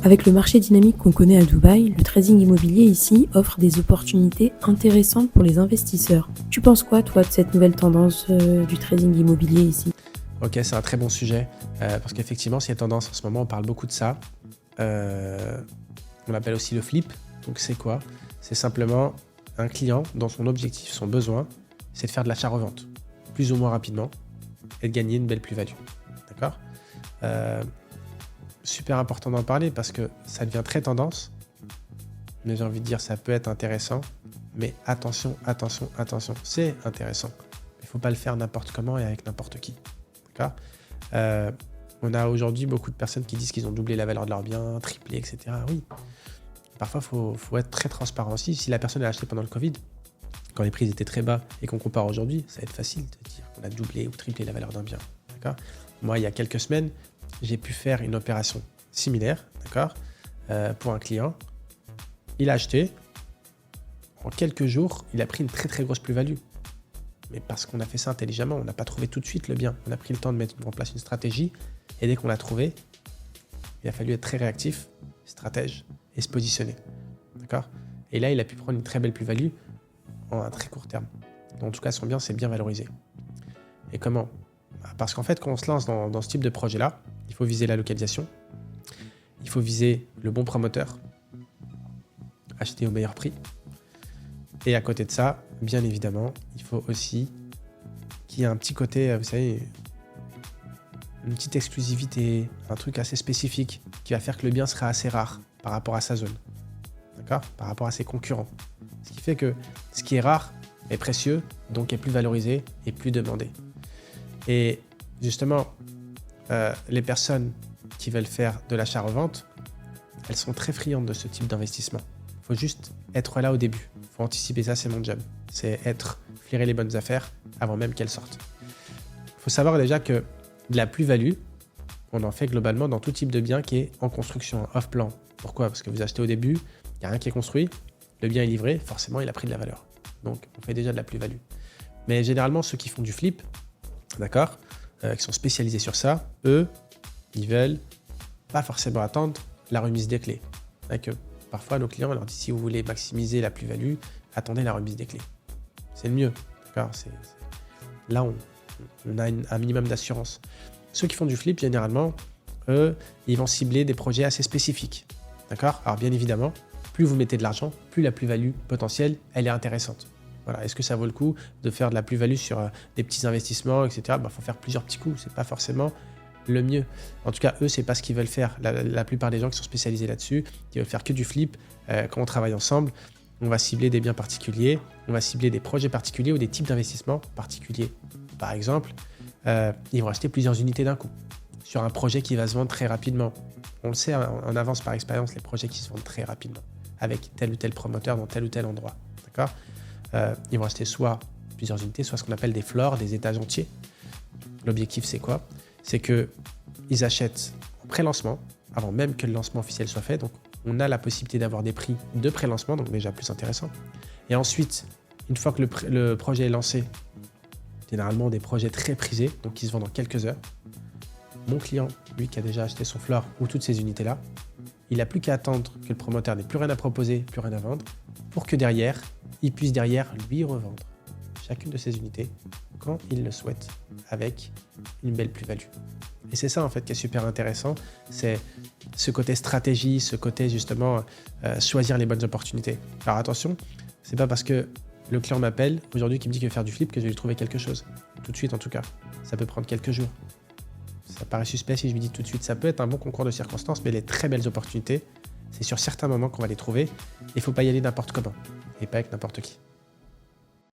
Avec le marché dynamique qu'on connaît à Dubaï, le trading immobilier ici offre des opportunités intéressantes pour les investisseurs. Tu penses quoi, toi, de cette nouvelle tendance du trading immobilier ici? Ok, c'est un très bon sujet, parce qu'effectivement, c'est une tendance en ce moment, on parle beaucoup de ça. On l'appelle aussi le flip. Donc c'est quoi? C'est simplement un client dont son objectif, son besoin, c'est de faire de l'achat-revente, plus ou moins rapidement, et de gagner une belle plus-value. D'accord? Super important d'en parler parce que ça devient très tendance, mais j'ai envie de dire ça peut être intéressant, mais attention, attention, attention, c'est intéressant. Il ne faut pas le faire n'importe comment et avec n'importe qui. D'accord? On a aujourd'hui beaucoup de personnes qui disent qu'ils ont doublé la valeur de leurs biens, triplé, etc. Oui, parfois il faut être très transparent aussi. Si la personne a acheté pendant le Covid, quand les prix étaient très bas et qu'on compare aujourd'hui, ça va être facile de dire qu'on a doublé ou triplé la valeur d'un bien. D'accord? Moi, il y a quelques semaines, j'ai pu faire une opération similaire, d'accord, pour un client. Il a acheté. En quelques jours, il a pris une très très grosse plus-value. Mais parce qu'on a fait ça intelligemment, on n'a pas trouvé tout de suite le bien. On a pris le temps de mettre en place une stratégie. Et dès qu'on l'a trouvé, il a fallu être très réactif, stratège et se positionner. D'accord? Et là, il a pu prendre une très belle plus-value en un très court terme. En tout cas, son bien s'est bien valorisé. Et comment? Parce qu'en fait, quand on se lance dans ce type de projet-là, il faut viser la localisation, il faut viser le bon promoteur, acheter au meilleur prix. Et à côté de ça, bien évidemment, il faut aussi qu'il y ait un petit côté, vous savez, une petite exclusivité, un truc assez spécifique qui va faire que le bien sera assez rare par rapport à sa zone, d'accord? Par rapport à ses concurrents. Ce qui fait que ce qui est rare est précieux, donc est plus valorisé et plus demandé. Et justement, les personnes qui veulent faire de l'achat-revente, elles sont très friandes de ce type d'investissement. Il faut juste être là au début. Il faut anticiper ça, c'est mon job. C'est flairer les bonnes affaires avant même qu'elles sortent. Il faut savoir déjà que de la plus-value, on en fait globalement dans tout type de bien qui est en construction, off-plan. Pourquoi? Parce que vous achetez au début, il n'y a rien qui est construit, le bien est livré, forcément il a pris de la valeur. Donc on fait déjà de la plus-value. Mais généralement, ceux qui font du flip, d'accord, qui sont spécialisés sur ça, eux, ils veulent pas forcément attendre la remise des clés. Donc, parfois, nos clients, on leur dit si vous voulez maximiser la plus-value, attendez la remise des clés. C'est le mieux. D'accord? Là, on a un minimum d'assurance. Ceux qui font du flip, généralement, eux, ils vont cibler des projets assez spécifiques. D'accord? Alors, bien évidemment, plus vous mettez de l'argent, plus la plus-value potentielle, elle est intéressante. Voilà. Est-ce que ça vaut le coup de faire de la plus-value sur des petits investissements, etc. Faut faire plusieurs petits coups. C'est pas forcément le mieux. En tout cas, eux, c'est pas ce qu'ils veulent faire. La plupart des gens qui sont spécialisés là-dessus, qui veulent faire que du flip, quand on travaille ensemble, on va cibler des biens particuliers, on va cibler des projets particuliers ou des types d'investissements particuliers. Par exemple, ils vont acheter plusieurs unités d'un coup sur un projet qui va se vendre très rapidement. On le sait en avance par expérience, les projets qui se vendent très rapidement avec tel ou tel promoteur dans tel ou tel endroit. D'accord? Ils vont acheter soit plusieurs unités, soit ce qu'on appelle des floors, des étages entiers. L'objectif, c'est quoi? C'est qu'ils achètent en pré-lancement, avant même que le lancement officiel soit fait. Donc, on a la possibilité d'avoir des prix de pré-lancement, donc déjà plus intéressant. Et ensuite, une fois que le projet est lancé, généralement des projets très prisés, donc qui se vendent en quelques heures. Mon client, lui qui a déjà acheté son floor ou toutes ces unités-là, il n'a plus qu'à attendre que le promoteur n'ait plus rien à proposer, plus rien à vendre, pour que derrière, il puisse lui revendre chacune de ces unités quand il le souhaite, avec une belle plus-value. Et c'est ça en fait qui est super intéressant, c'est ce côté stratégie, ce côté justement choisir les bonnes opportunités. Alors attention, c'est pas parce que le client m'appelle aujourd'hui qui me dit qu'il veut faire du flip que je vais lui trouver quelque chose. Tout de suite en tout cas, ça peut prendre quelques jours. Ça paraît suspect si je lui dis tout de suite, ça peut être un bon concours de circonstances, mais les très belles opportunités, c'est sur certains moments qu'on va les trouver. Il ne faut pas y aller n'importe comment et pas avec n'importe qui.